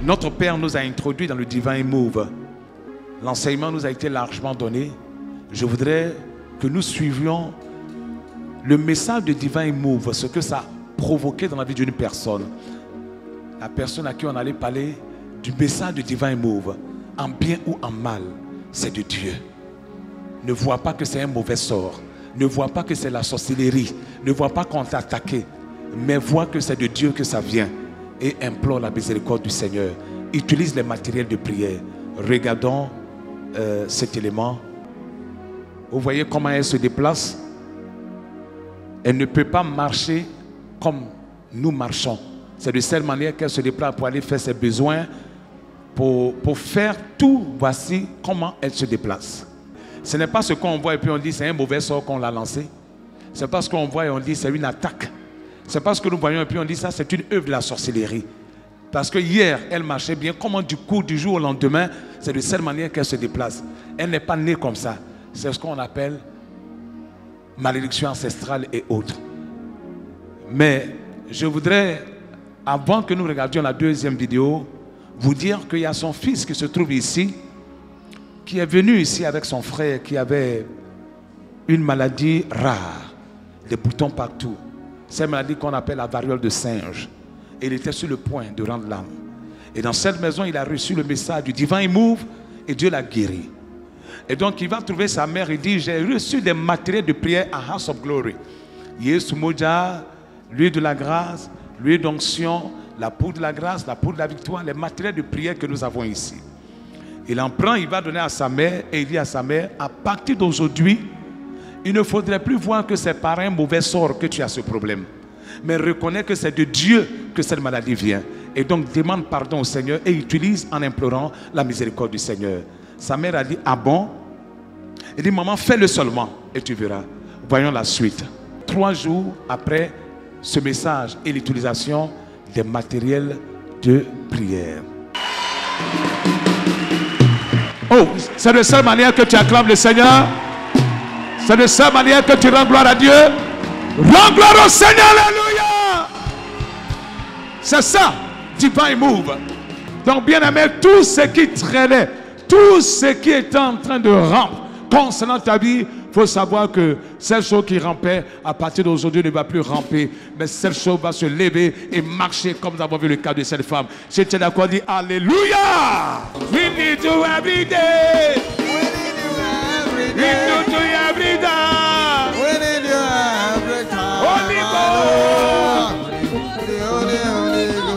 Notre Père nous a introduits dans le Divine Move. L'enseignement nous a été largement donné. Je voudrais que nous suivions le message de Divine Move, ce que ça a provoqué dans la vie d'une personne. La personne à qui on allait parler du message de Divine Move, en bien ou en mal, c'est de Dieu. Ne vois pas que c'est un mauvais sort. Ne vois pas que c'est la sorcellerie. Ne vois pas qu'on t'a attaqué. Mais vois que c'est de Dieu que ça vient. Et implore la miséricorde du Seigneur. Utilise les matériels de prière. Regardons cet élément. Vous voyez comment elle se déplace? Elle ne peut pas marcher comme nous marchons. C'est de cette manière qu'elle se déplace pour aller faire ses besoins. Pour faire tout, voici comment elle se déplace. Ce n'est pas ce qu'on voit et puis on dit c'est un mauvais sort qu'on l'a lancé. C'est pas ce qu'on voit et on dit c'est une attaque. C'est pas ce que nous voyons et puis on dit ça c'est une œuvre de la sorcellerie. Parce que hier elle marchait bien, comment du coup du jour au lendemain, c'est de cette manière qu'elle se déplace. Elle n'est pas née comme ça. C'est ce qu'on appelle malédiction ancestrale et autres. Mais je voudrais, avant que nous regardions la deuxième vidéo, vous dire qu'il y a son fils qui se trouve ici, qui est venu ici avec son frère qui avait une maladie rare, des boutons partout. C'est une maladie qu'on appelle la variole de singe. Et il était sur le point de rendre l'âme. Et dans cette maison, il a reçu le message du Divine Move et Dieu l'a guéri. Et donc, il va trouver sa mère et dit, j'ai reçu des matériels de prière à House of Glory. Yesu Moja, l'huile de la grâce, l'huile d'onction, la poudre de la grâce, la poudre de la victoire, les matériels de prière que nous avons ici. Il en prend, il va donner à sa mère et il dit à sa mère, à partir d'aujourd'hui, il ne faudrait plus voir que c'est par un mauvais sort que tu as ce problème. Mais reconnais que c'est de Dieu que cette maladie vient. Et donc demande pardon au Seigneur et utilise en implorant la miséricorde du Seigneur. Sa mère a dit, ah bon? Il dit, maman, fais-le seulement et tu verras. Voyons la suite. 3 jours après ce message et l'utilisation des matériels de prière. Oh, c'est de cette manière que tu acclames le Seigneur. C'est de cette manière que tu rends gloire à Dieu. Rends gloire au Seigneur, alléluia. C'est ça, Divine Move. Donc bien aimé, tout ce qui traînait, tout ce qui était en train de ramper concernant ta vie, il faut savoir que cette chose qui rampait, à partir d'aujourd'hui, ne va plus ramper. Mais cette chose va se lever et marcher comme nous avons vu le cas de cette femme. Si tu es d'accord, dis Alléluia. We need you every day. We need you every day. We need you every day. We need you every time. Holy Ghost.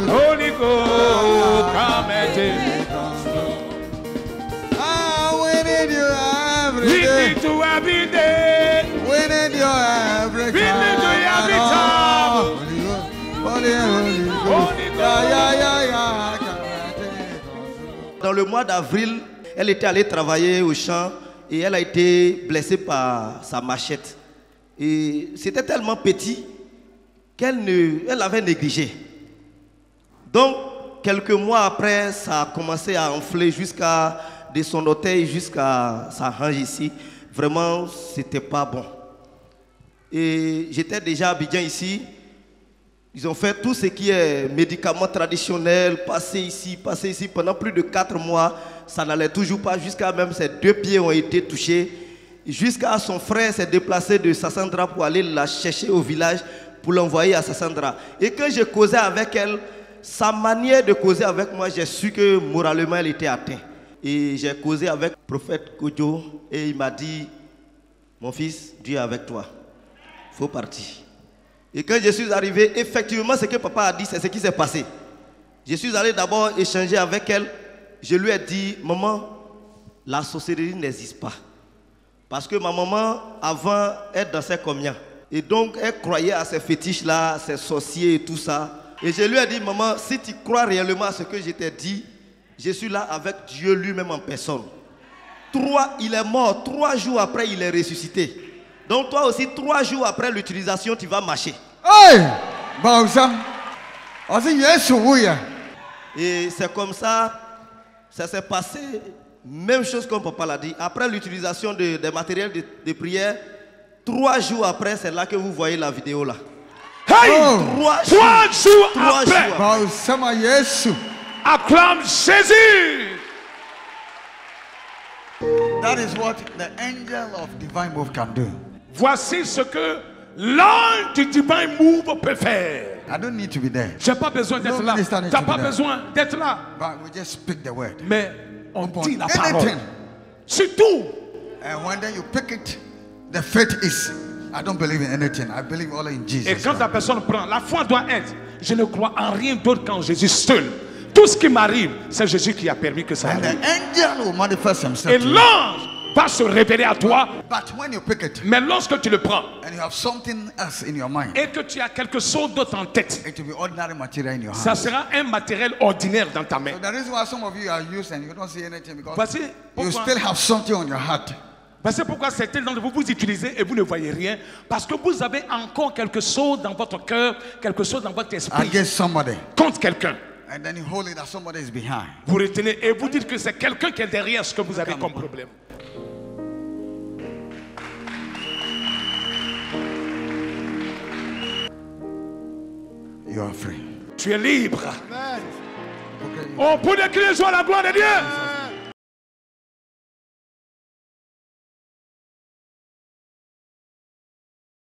Holy Ghost. Come and take. We need you every day. We need you every day. We need you every time. We need you every time. Holy Ghost. Dans le mois d'avril, elle était allée travailler au champ et elle a été blessée par sa machette. Et c'était tellement petit qu'elle l'avait négligé. Donc, quelques mois après, ça a commencé à enfler jusqu'à de son orteil jusqu'à sa hanche ici. Vraiment, c'était pas bon. Et j'étais déjà à Abidjan ici. Ils ont fait tout ce qui est médicaments traditionnels, passer ici pendant plus de 4 mois. Ça n'allait toujours pas, jusqu'à même ses 2 pieds ont été touchés. Jusqu'à son frère s'est déplacé de Sassandra pour aller la chercher au village pour l'envoyer à Sassandra. Et quand j'ai causé avec elle, sa manière de causer avec moi, j'ai su que moralement elle était atteinte. Et j'ai causé avec le prophète Kodjo et il m'a dit, mon fils, Dieu est avec toi. Il faut partir. Et quand je suis arrivé, effectivement, ce que papa a dit, c'est ce qui s'est passé. Je suis allé d'abord échanger avec elle. Je lui ai dit, maman, la sorcellerie n'existe pas. Parce que ma maman, avant, elle dansait comme Nya. Et donc, elle croyait à ces fétiches-là, à ces sorciers et tout ça. Et je lui ai dit, maman, si tu crois réellement à ce que je t'ai dit, je suis là avec Dieu lui-même en personne. Il est mort, 3 jours après, il est ressuscité. Donc toi aussi, 3 jours après l'utilisation, tu vas marcher. Hey! Bon, ça. Et c'est comme ça, ça s'est passé, même chose comme papa l'a dit. Après l'utilisation des matériels de prière, 3 jours après, c'est là que vous voyez la vidéo là. Hey! 3 jours après. Bon, Acclame Jésus. That is what the angel of divine move can do. Voici ce que l'ange du divin move peut faire. I don't need to be there. J'ai pas besoin d'être No là. minister needs T'as to pas be there. besoin d'être là. But we just speak the word. Mais on Upon dit la parole. anything. C'est tout. And when then you pick it, the faith is, I don't believe in anything. I believe all in Jesus. Et quand la personne prend, la foi doit être, je ne crois en rien d'autre qu'en Jésus seul. Tout ce qui m'arrive, c'est Jésus qui a permis que ça And the arrive. angel will manifest himself Et to you. l'ange va se révéler à toi. But when you pick it Mais lorsque tu le prends and you have something else in your mind, et que tu as quelque chose d'autre en tête, it will be ordinary material in your ça hand. sera un matériel ordinaire dans ta main. So the reason why some of you are used and you don't see anything because Voici you pourquoi, still have something on your heart. voici pourquoi certains d'entre vous vous utilisez et vous ne voyez rien. Parce que vous avez encore quelque chose dans votre cœur, quelque chose dans votre esprit Against somebody. contre quelqu'un. And then you hold it that somebody is behind. Vous retenez et vous dites que c'est quelqu'un qui est derrière ce que vous avez comme problème. You are free. Tu es libre. Okay. On peut décrire joie la gloire de Dieu.